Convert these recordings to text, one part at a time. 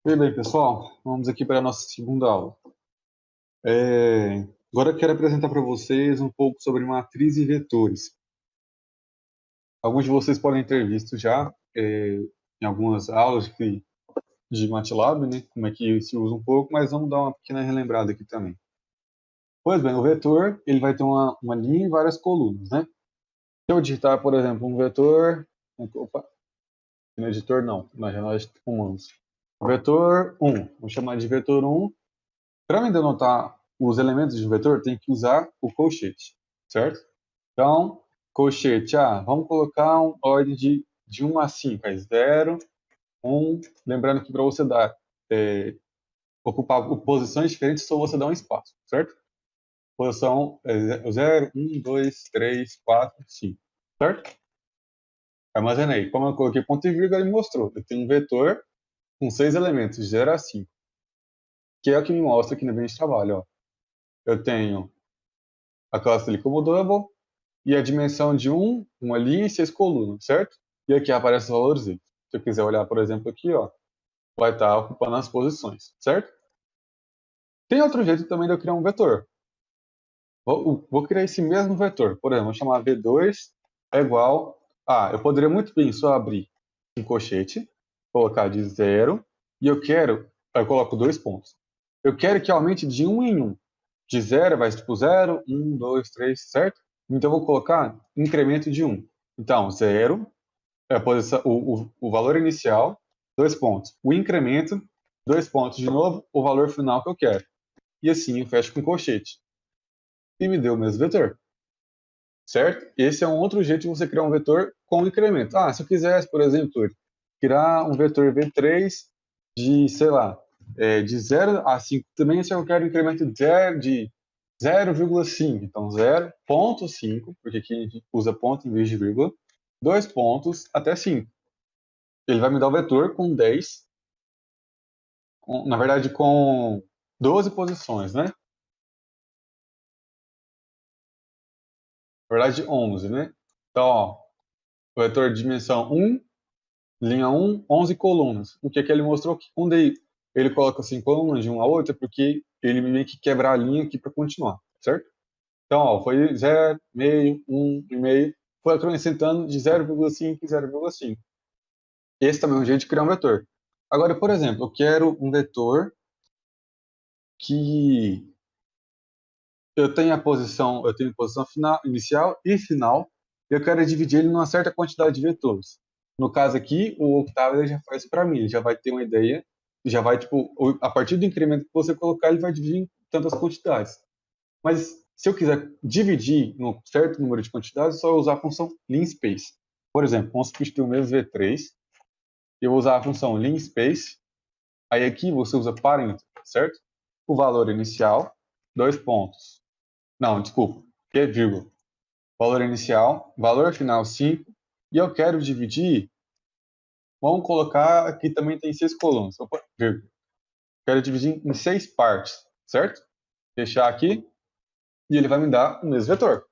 Bem, pessoal, vamos aqui para a nossa segunda aula. Agora eu quero apresentar para vocês um pouco sobre matriz e vetores. Alguns de vocês podem ter visto já em algumas aulas de MATLAB, né, como é que se usa um pouco, mas vamos dar uma pequena relembrada aqui também. Pois bem, o vetor ele vai ter uma linha e várias colunas, né? Se eu digitar, por exemplo, um vetor... Opa, no editor não, na janela de comandos. Vetor 1, vou chamar de vetor 1. Para me denotar os elementos de um vetor, tem que usar o colchete, certo? Então, colchete, vamos colocar uma ordem de 1 a 5, aí 0, 1, lembrando que para você ocupar posições diferentes, só você dá um espaço, certo? Posição 0, 1, 2, 3, 4, 5, certo? Armazenei. Como eu coloquei ponto e vírgula, ele mostrou. Eu tenho um vetor com 6 elementos, de 0 a 5, que é o que me mostra aqui no ambiente de trabalho. Ó. Eu tenho a classe dele como double, e a dimensão de uma linha e 6 colunas, certo? E aqui aparece os valores. Se eu quiser olhar, por exemplo, aqui, ó, vai estar ocupando as posições, certo? Tem outro jeito também de eu criar um vetor. Vou criar esse mesmo vetor. Por exemplo, vou chamar V2 é igual a... Eu poderia muito bem só abrir um colchete, colocar de 0, e eu coloco 2 pontos. Eu quero que aumente de 1 em 1. De 0 vai tipo 0, 1, 2, 3, certo? Então eu vou colocar incremento de 1. Então, 0 é a posição, o valor inicial, 2 pontos. O incremento, 2 pontos de novo, o valor final que eu quero. E assim eu fecho com colchete. E me deu o mesmo vetor. Certo? Esse é um outro jeito de você criar um vetor com incremento. Se eu quisesse, por exemplo, criar um vetor V3 de, sei lá, de 0 a 5 também, se eu quero um incremento de 0,5. Então, 0,5, porque aqui a gente usa ponto em vez de vírgula, 2 pontos até 5. Ele vai me dar o vetor com 10, na verdade com 12 posições, né? Na verdade 11, né? Então, ó, o vetor de dimensão 1, linha 1, 11 colunas. O que é que ele mostrou? Que quando ele coloca assim colunas de uma a outra, porque ele meio que quebra a linha aqui para continuar, certo? Então, ó, foi 0, meio, 1 e meio, foi acrescentando de 0,5 em 0,5. Esse também é um jeito de criar um vetor. Agora, por exemplo, eu quero um vetor que eu tenho posição final, inicial e final, e eu quero dividir ele numa certa quantidade de vetores. No caso aqui, o Octavio já faz para mim, ele já vai ter uma ideia, já vai, tipo, a partir do incremento que você colocar, ele vai dividir em tantas quantidades. Mas se eu quiser dividir em um certo número de quantidades, é só usar a função linspace. Por exemplo, vamos substituir o mesmo V3, eu vou usar a função linspace, aí aqui você usa parênteses, certo? O valor inicial, 2 pontos. Não, desculpa, que vírgula. Valor inicial, valor final 5, e eu quero dividir, vamos colocar, aqui também tem 6 colunas, opa, vírgula. Quero dividir em 6 partes, certo? Fechar aqui, e ele vai me dar o mesmo vetor.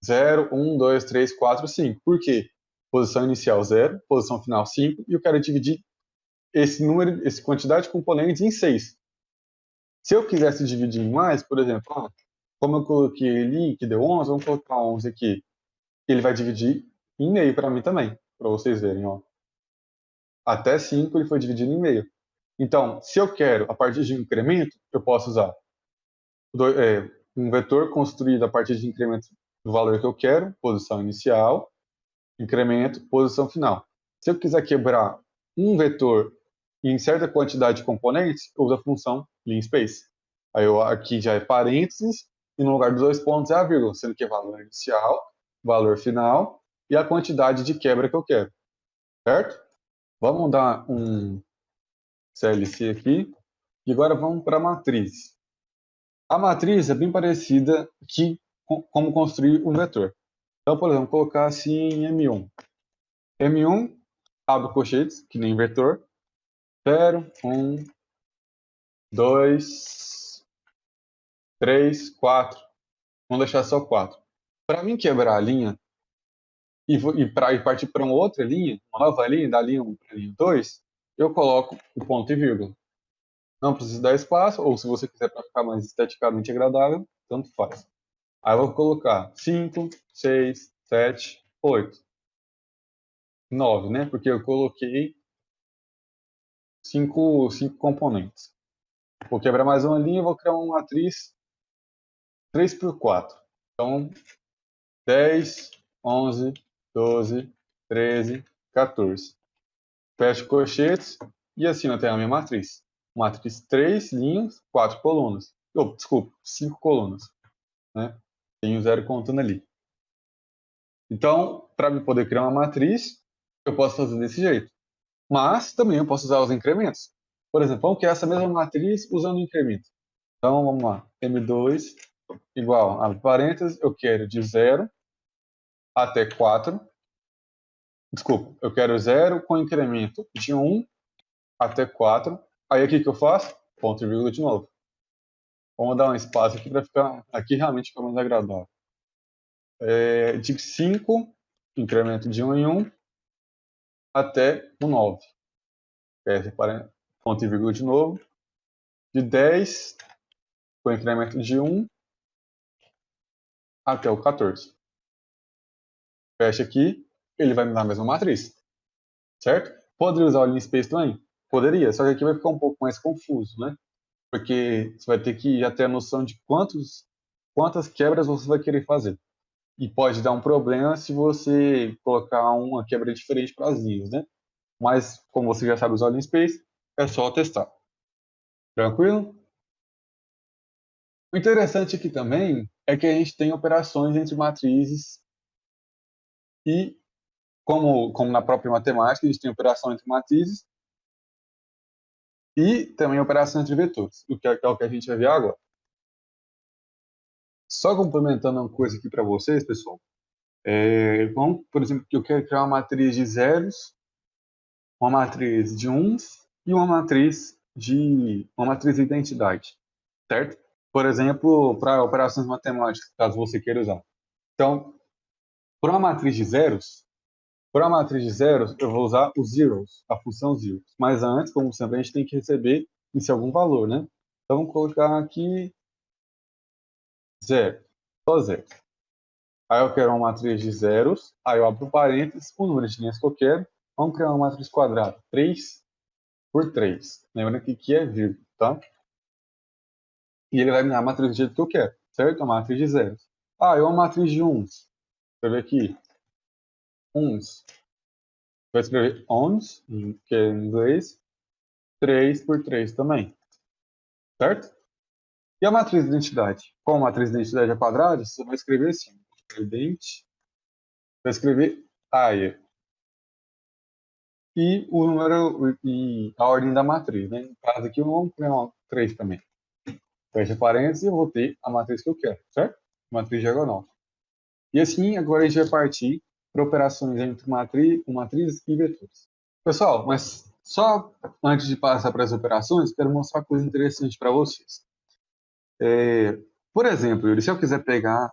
0, 1, 2, 3, 4, 5. Por quê? Posição inicial 0, posição final 5, e eu quero dividir essa quantidade de componentes em 6. Se eu quisesse dividir em mais, por exemplo, como eu coloquei ali, que deu 11, vamos colocar 11 aqui. Ele vai dividir em meio para mim também, para vocês verem, ó. Até 5 ele foi dividido em meio. Então, se eu quero, a partir de um incremento, eu posso usar um vetor construído a partir de incremento do valor que eu quero, posição inicial, incremento, posição final. Se eu quiser quebrar um vetor em certa quantidade de componentes, eu uso a função linspace. Aí aqui já é parênteses, e no lugar dos 2 pontos é a vírgula, sendo que é valor inicial, valor final e a quantidade de quebra que eu quero, certo? Vamos dar um CLC aqui, e agora vamos para a matriz. A matriz é bem parecida como construir um vetor. Então, por exemplo, colocar assim em M1. M1, abre colchetes, que nem vetor. 0, 1, 2, 3, 4. Vamos deixar só 4. Para mim quebrar a linha e partir para uma outra linha, uma nova linha, da linha 1 para a linha 2, eu coloco o ponto e vírgula. Não precisa dar espaço, ou se você quiser para ficar mais esteticamente agradável, tanto faz. Aí eu vou colocar 5, 6, 7, 8, 9, né? Porque eu coloquei 5 componentes. Vou quebrar mais uma linha e vou criar uma matriz 3 por 4. Então, 10, 11, 12, 13, 14. Fecho colchetes e assim eu tenho a minha matriz. Matriz 3 linhas, 4 colunas. Oh, desculpa, 5 colunas. Né? Tem um zero contando ali. Então, para eu poder criar uma matriz, eu posso fazer desse jeito. Mas também eu posso usar os incrementos. Por exemplo, vamos criar essa mesma matriz usando o incremento. Então, vamos lá. M2 igual, abre parênteses, eu quero de 0 até 4. Desculpa, eu quero 0 com incremento de 1 até 4. Aí aqui que eu faço? Ponto e vírgula de novo. Vamos dar um espaço aqui para ficar aqui realmente ficar mais agradável. De 5, incremento de 1 em 1, até o 9. Ponto e vírgula de novo. De 10, com incremento de 1, até o 14. Fecha aqui, ele vai me dar a mesma matriz. Certo? Poderia usar o linspace também? Poderia, só que aqui vai ficar um pouco mais confuso, né? Porque você vai ter que já ter a noção de quantas quebras você vai querer fazer. E pode dar um problema se você colocar uma quebra diferente para as linhas, né? Mas, como você já sabe usar o linspace, é só testar. Tranquilo? O interessante aqui também é que a gente tem operações entre matrizes e, como na própria matemática, a gente tem operação entre matrizes e também operação entre vetores, o que é o que a gente vai ver agora. Só complementando uma coisa aqui para vocês, pessoal. Vamos, por exemplo, que eu quero criar uma matriz de zeros, uma matriz de uns e uma matriz de identidade, certo? Por exemplo, para operações matemáticas, caso você queira usar. Então, para uma matriz de zeros, eu vou usar o zeros, a função zeros. Mas antes, como sempre, a gente tem que receber em algum valor, né? Então, vamos colocar aqui zero, só zero. Aí eu quero uma matriz de zeros, aí eu abro parênteses, o número de linhas que eu quero. Vamos criar uma matriz quadrada, 3 por 3. Lembrando que aqui é vírgula, tá? E ele vai me dar a matriz do jeito que eu quero, certo? A matriz de zeros. Ah, é uma matriz de uns. Deixa eu ver aqui. Uns. Vai escrever ons, que é em inglês, 3 por 3 também, certo? E a matriz de identidade? Como a matriz de identidade é quadrada, você vai escrever assim. Ident, vai escrever aia. E o número e a ordem da matriz, né? No caso aqui, vamos criar uma 3 também. Fecha parênteses e eu vou ter a matriz que eu quero, certo? Matriz diagonal. E assim, agora a gente vai partir para operações entre matrizes e vetores. Pessoal, mas só antes de passar para as operações, quero mostrar uma coisa interessante para vocês. Por exemplo, Yuri, se eu quiser pegar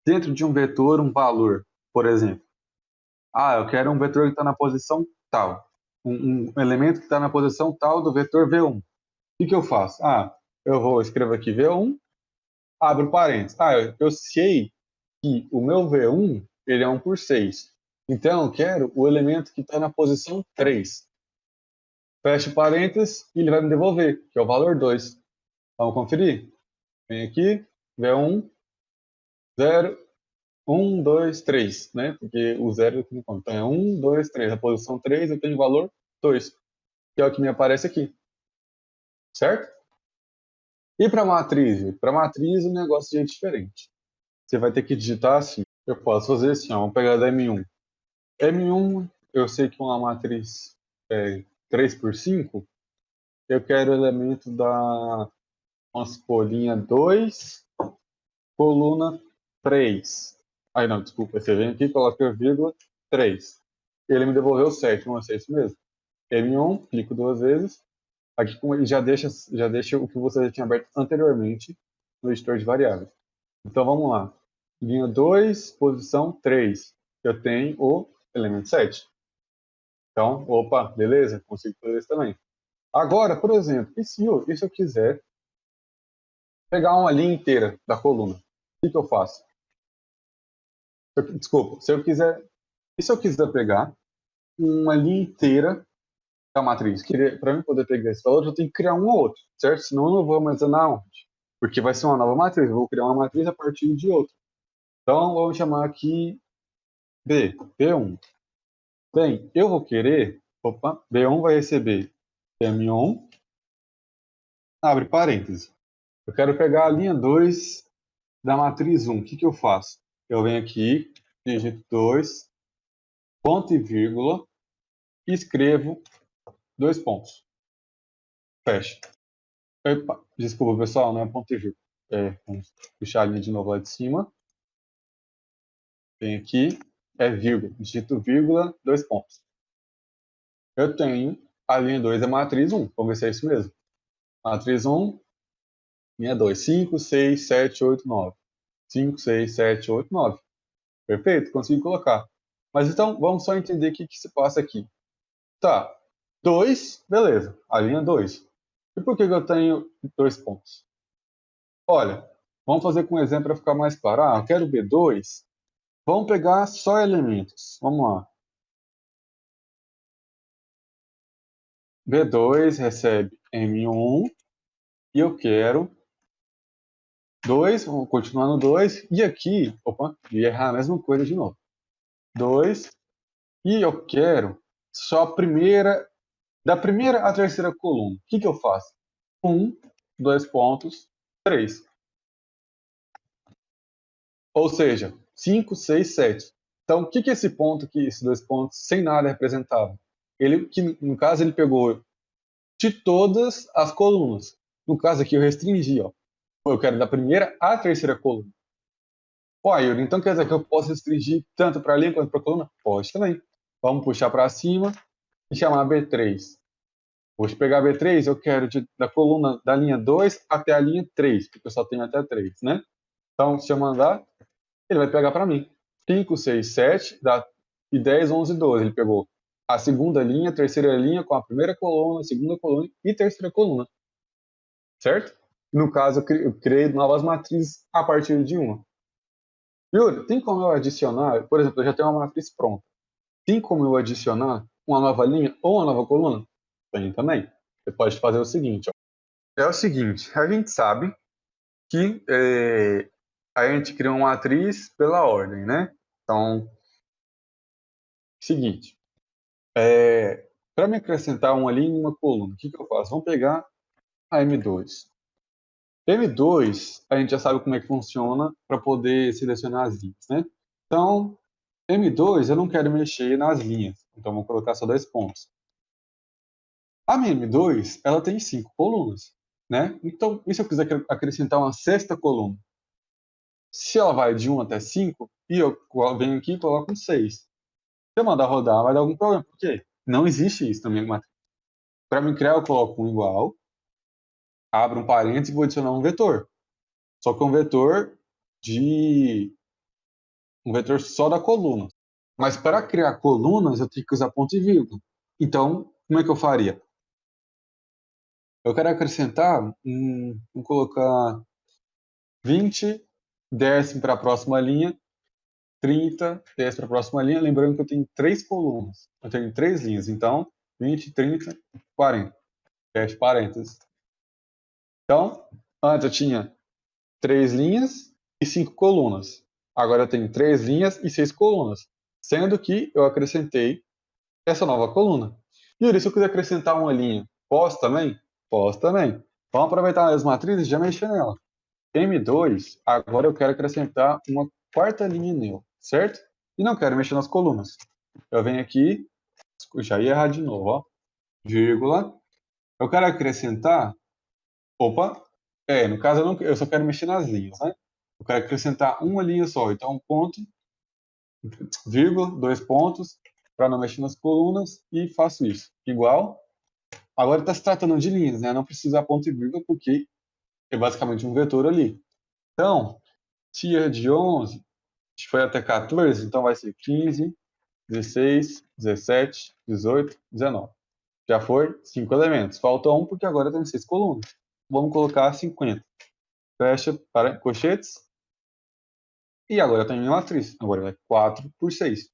dentro de um vetor um valor, por exemplo, eu quero um vetor que está na posição tal, um elemento que está na posição tal do vetor V1. O que eu faço? Eu vou escrever aqui V1, abro parênteses. Eu sei que o meu V1 ele é 1 por 6. Então, eu quero o elemento que está na posição 3. Fecho parênteses e ele vai me devolver, que é o valor 2. Vamos conferir? Vem aqui, V1, 0, 1, 2, 3, né? Porque o 0 aqui não conta. Então é 1, 2, 3. A posição 3 eu tenho o valor 2, que é o que me aparece aqui. Certo? E para matriz? Para matriz o negócio é diferente. Você vai ter que digitar assim. Eu posso fazer assim, vamos pegar da M1. M1, eu sei que uma matriz 3 por 5, eu quero o elemento da, vamos supor, linha 2, coluna 3. Aí não, desculpa, você vem aqui, coloca vírgula 3. Ele me devolveu 7, não é isso mesmo? M1, clico duas vezes. Aqui já deixa o que você já tinha aberto anteriormente no editor de variáveis. Então vamos lá. Linha 2, posição 3. Eu tenho o elemento 7. Então, opa, beleza, consigo fazer isso também. Agora, por exemplo, e se eu quiser pegar uma linha inteira da coluna? O que eu faço? Desculpa, se eu quiser pegar uma linha inteira da matriz, para mim poder pegar esse valor, eu tenho que criar um ou outro, certo? Senão eu não vou armazenar onde? Porque vai ser uma nova matriz, eu vou criar uma matriz a partir de outra. Então, vamos chamar aqui B1. Bem, eu vou querer, opa, B1 vai receber M1, abre parênteses. Eu quero pegar a linha 2 da matriz 1. O que eu faço? Eu venho aqui, digito 2, ponto e vírgula, e escrevo 2 pontos. Fecha. Epa, desculpa, pessoal, não é ponto e vírgula. Vamos puxar a linha de novo lá de cima. Vem aqui, é vírgula. Digito vírgula, 2 pontos. Eu tenho a linha 2 da matriz 1. Vamos ver se é isso mesmo. Matriz 1, linha 2. 5, 6, 7, 8, 9. 5, 6, 7, 8, 9. Perfeito? Consegui colocar. Mas então, vamos só entender o que se passa aqui. Tá, 2, beleza, a linha 2. E por que eu tenho 2 pontos? Olha, vamos fazer com um exemplo para ficar mais claro. Eu quero B2. Vamos pegar só elementos. Vamos lá. B2 recebe M1 e eu quero 2, vamos continuar no 2. E aqui, opa, ia errar a mesma coisa de novo. 2, e eu quero só a primeira, da primeira à terceira coluna. O que eu faço? 1, 2 pontos, 3. Ou seja, 5, 6, 7. Então, o que é esse ponto aqui, esses 2 pontos, sem nada representava? Ele, que, no caso, ele pegou de todas as colunas. No caso aqui, eu restringi, ó. Eu quero da primeira à terceira coluna. Ó, Yuri, então quer dizer que eu posso restringir tanto para a linha quanto para a coluna? Pode também. Vamos puxar para cima e chamar B3. Vou pegar B3, eu quero da coluna da linha 2 até a linha 3, porque eu só tenho até 3, né? Então, se eu mandar, ele vai pegar para mim. 5, 6, 7, e 10, 11, 12. Ele pegou a segunda linha, a terceira linha com a primeira coluna, a segunda coluna e terceira coluna. Certo? No caso, eu criei novas matrizes a partir de uma. Yuri, tem como eu adicionar, por exemplo, eu já tenho uma matriz pronta. Tem como eu adicionar uma nova linha ou uma nova coluna? Tem também. Você pode fazer o seguinte. Ó. É o seguinte, a gente sabe que a gente cria uma matriz pela ordem, né? Então, seguinte, para me acrescentar uma linha e uma coluna, o que eu faço? Vamos pegar a M2. M2, a gente já sabe como é que funciona para poder selecionar as linhas, né? Então, M2, eu não quero mexer nas linhas, então vou colocar só 2 pontos. A minha M2, ela tem 5 colunas, né? Então, e se eu quiser acrescentar uma sexta coluna? Se ela vai de 1 até 5, e eu venho aqui e coloco um 6. Se eu mandar rodar, vai dar algum problema. Por quê? Não existe isso na minha matriz. Para me criar, eu coloco um igual, abro um parênteses e vou adicionar um vetor. Só que um vetor só da coluna. Mas para criar colunas, eu tenho que usar ponto e vírgula. Então, como é que eu faria? Eu quero acrescentar, vou colocar 20, décimo para a próxima linha, 30, décimo para a próxima linha. Lembrando que eu tenho 3 colunas. Eu tenho 3 linhas. Então, 20, 30, 40. Fecha parênteses. Então, antes eu tinha 3 linhas e 5 colunas. Agora eu tenho 3 linhas e 6 colunas. Sendo que eu acrescentei essa nova coluna. Yuri, se eu quiser acrescentar uma linha, posso também? Posso também. Vamos aproveitar as matrizes e já mexer nela. M2, agora eu quero acrescentar uma quarta linha nele, certo? E não quero mexer nas colunas. Eu venho aqui, já ia errar de novo, ó. Vírgula. Eu quero acrescentar. Opa! No caso eu só quero mexer nas linhas, né? Eu quero acrescentar uma linha só. Então, ponto, vírgula, 2 pontos, para não mexer nas colunas, e faço isso. Igual. Agora está se tratando de linhas, né? Não precisa ponto e vírgula, porque é basicamente um vetor ali. Então, se é de 11, foi até 14, então vai ser 15, 16, 17, 18, 19. Já foi 5 elementos. Falta um porque agora tem 6 colunas. Vamos colocar 50. Fecha para colchetes. E agora tem minha matriz. Agora vai 4 por 6.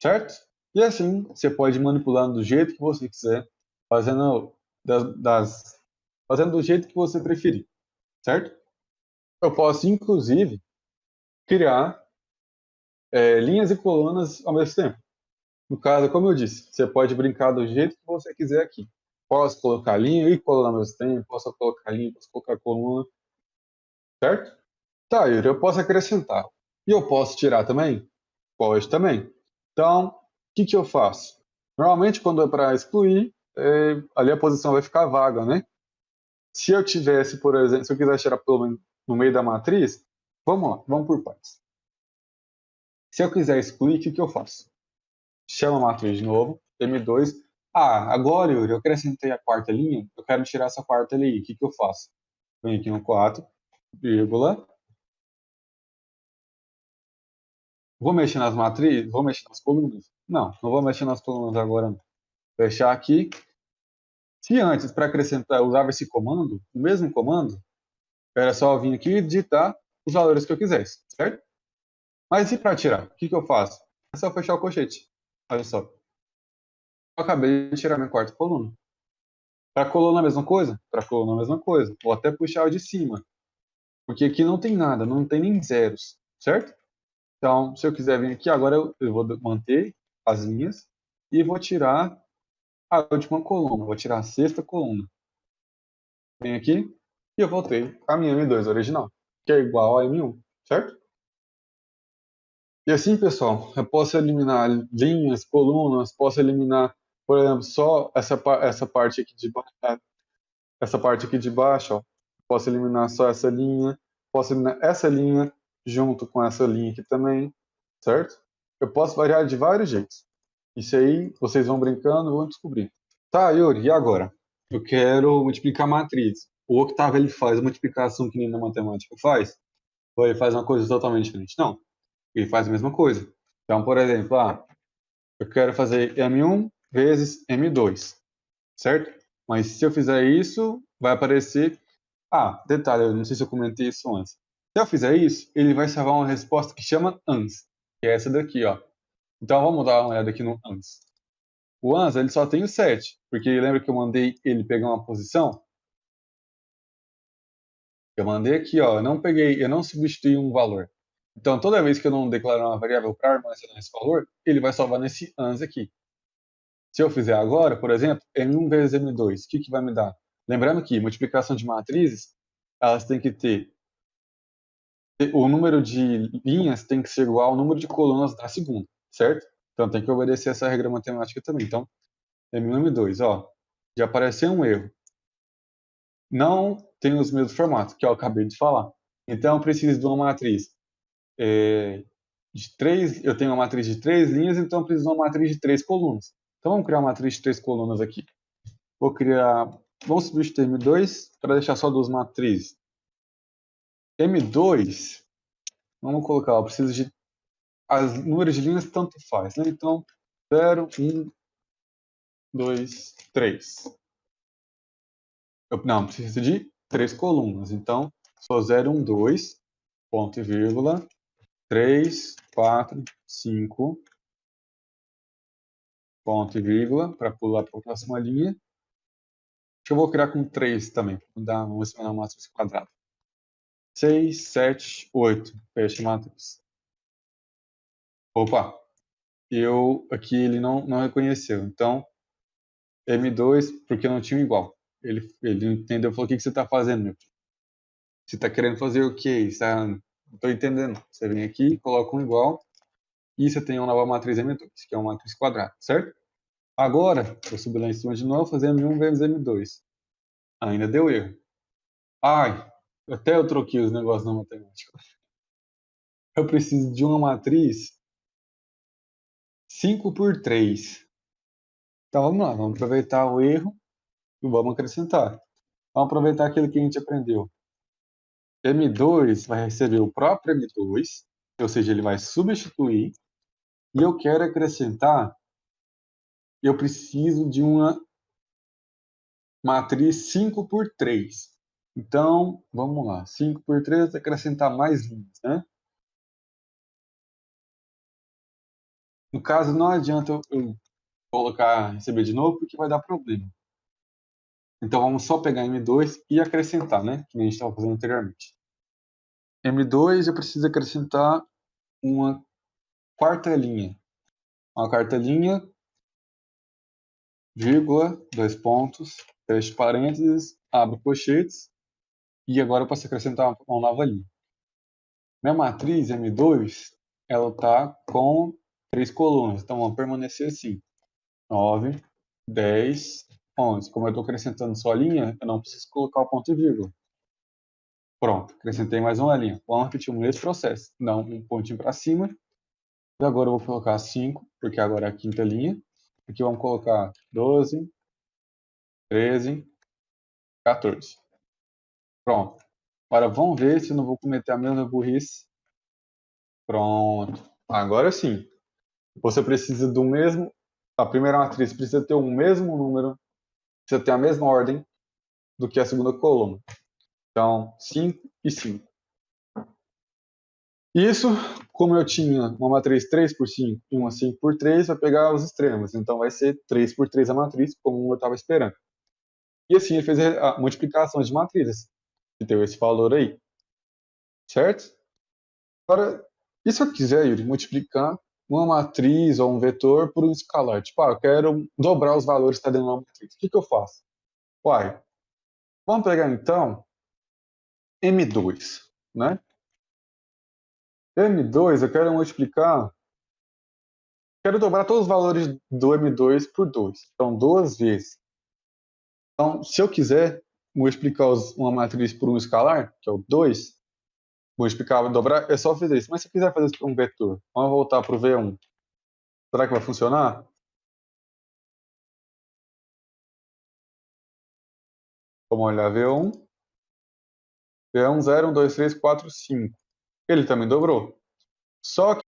Certo? E assim, você pode ir manipulando do jeito que você quiser, fazendo, fazendo do jeito que você preferir. Certo? Eu posso, inclusive, criar linhas e colunas ao mesmo tempo. No caso, como eu disse, você pode brincar do jeito que você quiser aqui. Posso colocar linha e coluna ao mesmo tempo, posso colocar linha, posso colocar coluna, certo? Tá, Yuri, eu posso acrescentar. E eu posso tirar também? Pode também. Então, o que eu faço? Normalmente, quando é para excluir, ali a posição vai ficar vaga, né? Se eu tivesse, por exemplo, se eu quisesse tirar pelo menos no meio da matriz, vamos lá, vamos por partes. Se eu quiser excluir, o que eu faço? Chama a matriz de novo, M2. Ah, agora, Yuri, eu acrescentei a quarta linha, eu quero tirar essa quarta linha. O que eu faço? Venho aqui no 4, vírgula. Vou mexer nas matrizes? Vou mexer nas colunas? Não, não vou mexer nas colunas agora. Não. Fechar aqui. Se antes, para acrescentar, eu usava esse comando, o mesmo comando, era só vir aqui e digitar os valores que eu quisesse, certo? Mas e para tirar? O que eu faço? É só fechar o colchete. Olha só. Eu acabei de tirar minha quarta coluna. Para coluna a mesma coisa? Para coluna a mesma coisa. Vou até puxar o de cima. Porque aqui não tem nada, não tem nem zeros, certo? Então, se eu quiser vir aqui, agora eu vou manter as linhas e vou tirar a última coluna. Vou tirar a sexta coluna. Venho aqui e eu voltei a minha M2 original, que é igual a M1, certo? E assim, pessoal, eu posso eliminar linhas, colunas, posso eliminar, por exemplo, só essa parte aqui de baixo, essa parte aqui de baixo, ó. Posso eliminar só essa linha, posso eliminar essa linha junto com essa linha aqui também, certo? Eu posso variar de vários jeitos. Isso aí, vocês vão brincando, vão descobrir. Tá, Yuri, e agora? Eu quero multiplicar matriz. O Octavio, ele faz a multiplicação que nem na matemática faz? Ou ele faz uma coisa totalmente diferente? Não, ele faz a mesma coisa. Então, por exemplo, eu quero fazer M1 vezes M2, certo? Mas se eu fizer isso, vai aparecer... Ah, detalhe, eu não sei se eu comentei isso antes. Se eu fizer isso, ele vai salvar uma resposta que chama ANS, que é essa daqui, ó. Então, vamos dar uma olhada aqui no ANS. O ANS, ele só tem o 7, porque lembra que eu mandei ele pegar uma posição? Eu mandei aqui, ó, eu não substituí um valor. Então, toda vez que eu não declarar uma variável para armazenar esse valor, ele vai salvar nesse ANS aqui. Se eu fizer agora, por exemplo, M1 vezes M2, o que vai me dar? Lembrando que multiplicação de matrizes, elas têm que ter... O número de linhas tem que ser igual ao número de colunas da segunda, certo? Então, tem que obedecer essa regra matemática também. Então, M1 e M2, ó, já apareceu um erro. Não tem os mesmos formatos, que eu acabei de falar. Então, eu preciso de uma matriz de 3, eu tenho uma matriz de 3 linhas, então eu preciso de uma matriz de 3 colunas. Então, vamos criar uma matriz de 3 colunas aqui. Vamos substituir M2 para deixar só duas matrizes. M2, vamos colocar, eu preciso de... As números de linhas tanto faz, né? Então, 0, 1, 2, 3. Não, preciso de 3 colunas. Então, só 0, 1, 2, ponto e vírgula, 3, 4, 5, ponto e vírgula, para pular para a próxima linha. Que eu vou criar com 3 também, vamos dar uma matriz quadrada. 6, 7, 8, fecha a matriz. Opa, aqui ele não reconheceu, então M2, porque não tinha um igual. Ele entendeu, falou, o que você está fazendo, meu filho? Você está querendo fazer o quê? Não estou entendendo. Você vem aqui, coloca um igual, e você tem uma nova matriz M2, que é uma matriz quadrada, certo? Agora, eu subi lá em cima de novo, fazer M1 vezes M2. Ainda deu erro. Ai, até eu troquei os negócios na matemática. Eu preciso de uma matriz 5 por 3. Então vamos lá, vamos aproveitar o erro e vamos acrescentar. Vamos aproveitar aquilo que a gente aprendeu. M2 vai receber o próprio M2, ou seja, ele vai substituir, E eu quero acrescentar, eu preciso de uma matriz 5×3. Então, vamos lá. 5×3, acrescentar mais linhas, né? No caso, não adianta eu colocar receber de novo, porque vai dar problema. Então, vamos só pegar M2 e acrescentar, né? Que nem a gente estava fazendo anteriormente. M2, eu preciso acrescentar uma quarta linha. Uma quarta linha, vírgula, 2 pontos, fecha parênteses, abre colchetes, e agora eu posso acrescentar uma nova linha. Minha matriz M2, ela está com 3 colunas, então vão permanecer assim. 9, 10, 11. Como eu estou acrescentando só linha, eu não preciso colocar o ponto e vírgula. Pronto, acrescentei mais uma linha. Vamos repetir o mesmo processo. Dá um pontinho para cima. E agora eu vou colocar 5, porque agora é a quinta linha. Aqui vamos colocar 12, 13, 14. Pronto. Agora vamos ver se eu não vou cometer a mesma burrice. Pronto. Agora sim. Você precisa do mesmo. A primeira matriz precisa ter o mesmo número, precisa ter a mesma ordem do que a segunda coluna. Então, 5 e 5. Isso, como eu tinha uma matriz 3×5 e uma 5×3, vai pegar os extremos. Então, vai ser 3×3 a matriz, como eu estava esperando. E assim, ele fez a multiplicação de matrizes, que deu esse valor aí. Certo? Agora, e se eu quiser, Yuri, multiplicar uma matriz ou um vetor por um escalar? Tipo, eu quero dobrar os valores que está dentro de uma matriz. O que eu faço? Uai, vamos pegar então M2, né? M2, eu quero multiplicar, quero dobrar todos os valores do M2 por 2. Então, 2 vezes. Então, se eu quiser multiplicar uma matriz por um escalar, que é o 2, multiplicar, dobrar, é só fazer isso. Mas se eu quiser fazer isso por um vetor, vamos voltar para o V1. Será que vai funcionar? Vamos olhar V1. V1, 0, 1, 2, 3, 4, 5. Ele também dobrou. Só que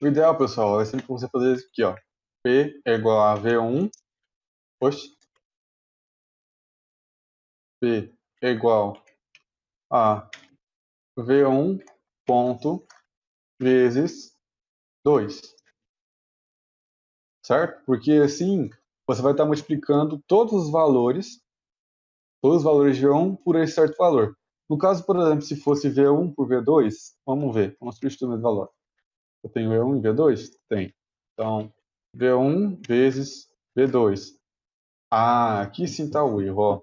o ideal, pessoal, é sempre você fazer isso aqui, ó. P é igual a V1. Oxe. P é igual a V1 ponto vezes 2. Certo? Porque assim, você vai estar multiplicando todos os valores de V1 por esse certo valor. No caso, por exemplo, se fosse V1 por V2, vamos ver, vamos substituir o mesmo valor. Eu tenho V1 e V2? Tem. Então, V1 vezes V2. Ah, aqui sim está o erro.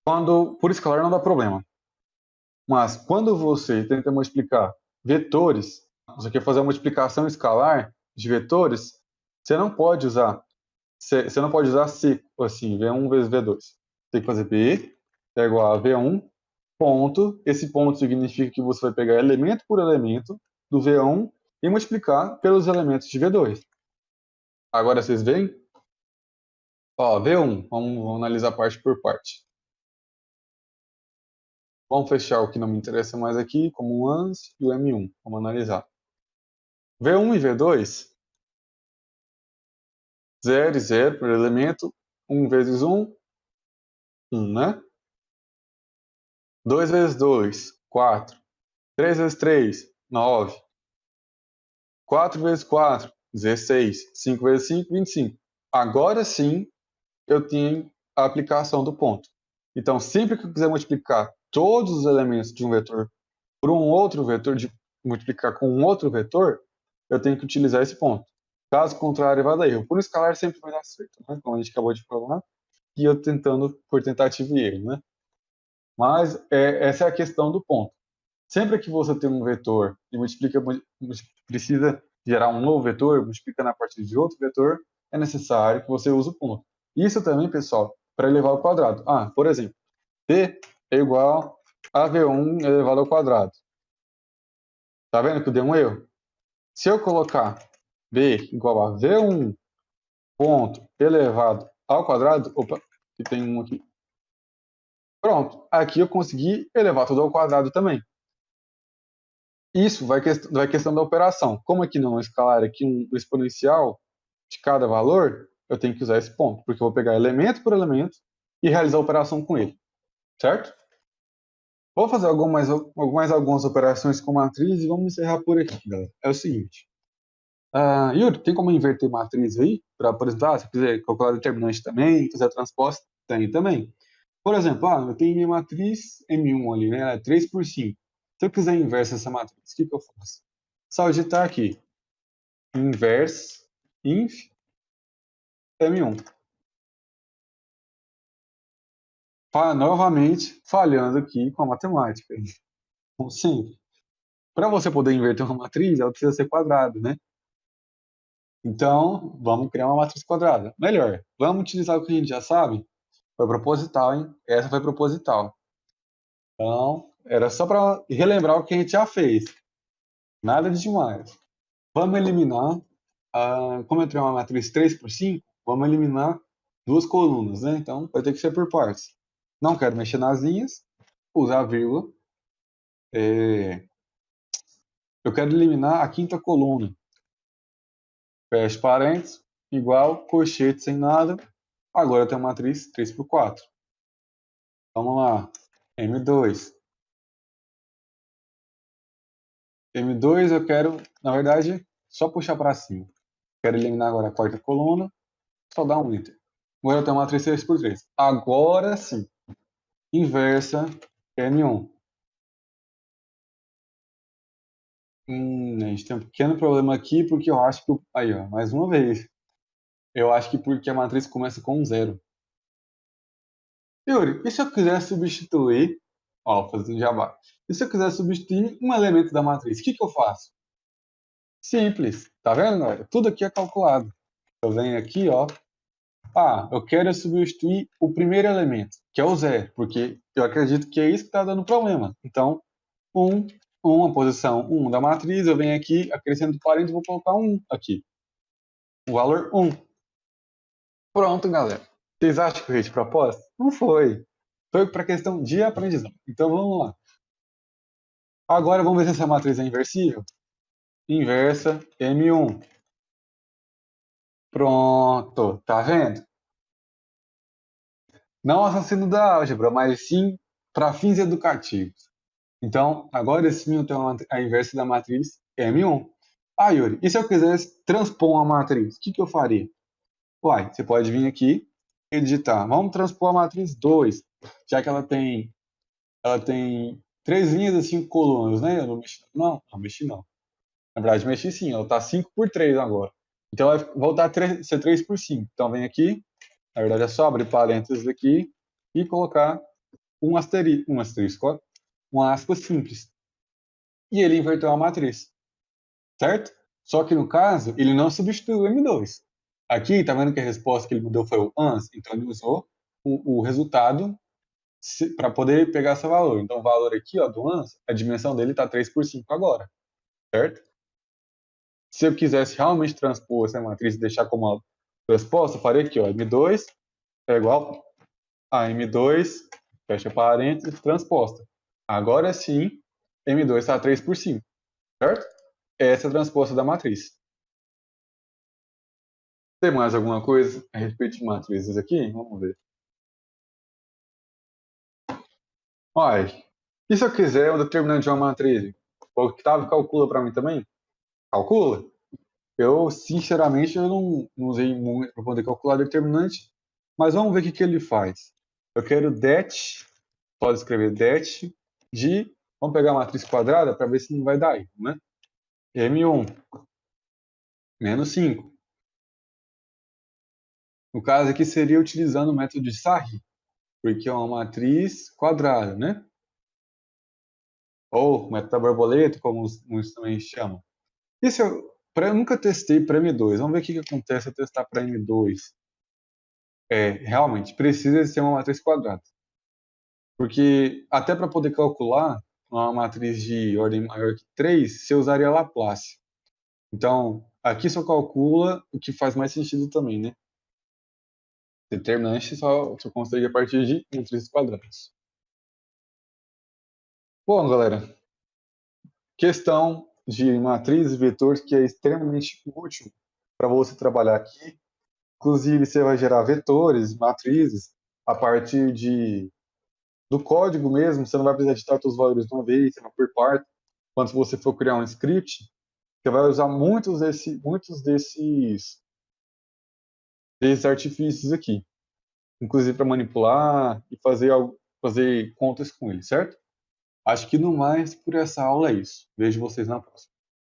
Ó. Por escalar não dá problema. Mas quando você tenta multiplicar vetores, você quer fazer uma multiplicação escalar de vetores, você não pode usar C, assim, V1 vezes V2. Tem que fazer B é igual a V1, ponto. Esse ponto significa que você vai pegar elemento por elemento do V1 e multiplicar pelos elementos de V2. Agora vocês veem? Ó, V1, vamos analisar parte por parte. Vamos fechar o que não me interessa mais aqui, como o ANS e o M1. Vamos analisar. V1 e V2, 0 e 0 por elemento, 1 vezes 1, 1, né? 2 vezes 2, 4. 3 vezes 3, 9. 4 vezes 4, 16. 5 vezes 5, 25. Agora sim, eu tenho a aplicação do ponto. Então, sempre que eu quiser multiplicar todos os elementos de um vetor por um outro vetor, de multiplicar com um outro vetor, eu tenho que utilizar esse ponto. Caso contrário, vai dar erro. Por escalar sempre vai dar certo, né? Como a gente acabou de falar, e eu tentando por tentativa e erro, né? Mas essa é a questão do ponto. Sempre que você tem um vetor e precisa gerar um novo vetor, multiplicando a partir de outro vetor, é necessário que você use o ponto. Isso também, pessoal, para elevar ao quadrado. Por exemplo, P é igual a V1 elevado ao quadrado. Tá vendo que deu um erro? Se eu colocar B igual a V1 ponto elevado ao quadrado, opa, que tem um aqui. Pronto, aqui eu consegui elevar tudo ao quadrado também. Isso vai questão da operação. Como aqui não é escalar, aqui um exponencial de cada valor, eu tenho que usar esse ponto, porque eu vou pegar elemento por elemento e realizar a operação com ele, certo? Vou fazer algumas operações com matriz e vamos encerrar por aqui, galera. É o seguinte. Yuri, tem como inverter matriz aí para apresentar? Se quiser calcular determinante também, quiser transposta, tem também. Por exemplo, eu tenho minha matriz M1 ali, né? Ela é 3 por 5. Se eu quiser inversa essa matriz, o que eu faço? Só digitar aqui, inverse inf M1. Novamente, falhando aqui com a matemática. Como sempre. Para você poder inverter uma matriz, ela precisa ser quadrada, né? Então, vamos criar uma matriz quadrada. Melhor, vamos utilizar o que a gente já sabe. Foi proposital, hein? Essa foi proposital. Então, era só para relembrar o que a gente já fez. Nada de demais. Vamos eliminar, como eu tenho uma matriz 3 por 5, vamos eliminar duas colunas, né? Então, vai ter que ser por partes. Não quero mexer nas linhas, usar vírgula. Eu quero eliminar a quinta coluna. Fecha parênteses, igual, colchete sem nada. Agora eu tenho uma matriz 3 por 4. Vamos lá. M2. M2 eu quero, na verdade, só puxar para cima. Quero eliminar agora a quarta coluna, só dar um Enter. Agora eu tenho uma matriz 3 por 3. Agora sim. Inversa N1. A gente tem um pequeno problema aqui, porque eu acho que... Aí, ó, mais uma vez. Eu acho que porque a matriz começa com 0. Yuri, e se eu quiser substituir... Ó, fazendo jabá. E se eu quiser substituir um elemento da matriz, o que eu faço? Simples. Tá vendo, galera? Tudo aqui é calculado. Eu venho aqui, ó. Eu quero substituir o primeiro elemento, que é o 0, porque eu acredito que é isso que está dando problema. Então, 1, uma posição 1 da matriz, eu venho aqui, acrescento parênteses, vou colocar 1 aqui. O valor 1. Pronto, galera. Vocês acham que eu fiz de propósito? Não foi. Foi para questão de aprendizado. Então, vamos lá. Agora, vamos ver se essa matriz é inversível. Inversa M1. Pronto. Tá vendo? Não assassino da álgebra, mas sim para fins educativos. Então, agora sim eu tenho a inversa da matriz M1. Yuri, e se eu quisesse transpor uma matriz, o que eu faria? Uai, você pode vir aqui e digitar, vamos transpor a matriz 2, já que ela tem 3 linhas e 5 colunas, né? Eu não mexi, não mexi não. Na verdade, mexi sim, ela está 5 por 3 agora. Então, vai voltar a ser 3 por 5. Então, vem aqui, na verdade é só abrir parênteses aqui e colocar um asterisco, ó, uma aspa simples. E ele inverteu a matriz, certo? Só que no caso, ele não substituiu o M2. Aqui, tá vendo que a resposta que ele mudou foi o ans? Então ele usou o resultado para poder pegar esse valor. Então o valor aqui, ó, do ans, a dimensão dele está 3 por 5 agora, certo? Se eu quisesse realmente transpor essa matriz e deixar como resposta, eu faria aqui, ó, M2 é igual a M2, fecha parênteses, transposta. Agora sim, M2 está 3 por 5, certo? Essa é a transposta da matriz. Tem mais alguma coisa a respeito de matrizes aqui? Vamos ver. Olha, e se eu quiser o determinante de uma matriz? O Octavio calcula para mim também? Calcula? Eu, sinceramente, eu não usei muito para poder calcular determinante, mas vamos ver o que ele faz. Eu quero det, pode escrever det de, vamos pegar a matriz quadrada para ver se não vai dar erro, né? M1 menos 5. No caso aqui seria utilizando o método de Sarri, porque é uma matriz quadrada, né? Ou método da borboleta, como uns também chamam. Isso eu nunca testei para M2. Vamos ver o que acontece se eu testar para M2. Realmente, precisa ser uma matriz quadrada. Porque até para poder calcular uma matriz de ordem maior que 3, você usaria Laplace. Então, aqui só calcula o que faz mais sentido também, né? Determinante só consegue a partir de matrizes quadradas. Bom, galera, questão de matrizes e vetores que é extremamente útil para você trabalhar aqui. Inclusive, você vai gerar vetores, matrizes, a partir do código mesmo. Você não vai precisar editar todos os valores de uma vez, você vai por parte. Quando você for criar um script, você vai usar desses artifícios aqui, inclusive para manipular e fazer contas com ele, certo? Acho que no mais, por essa aula é isso. Vejo vocês na próxima.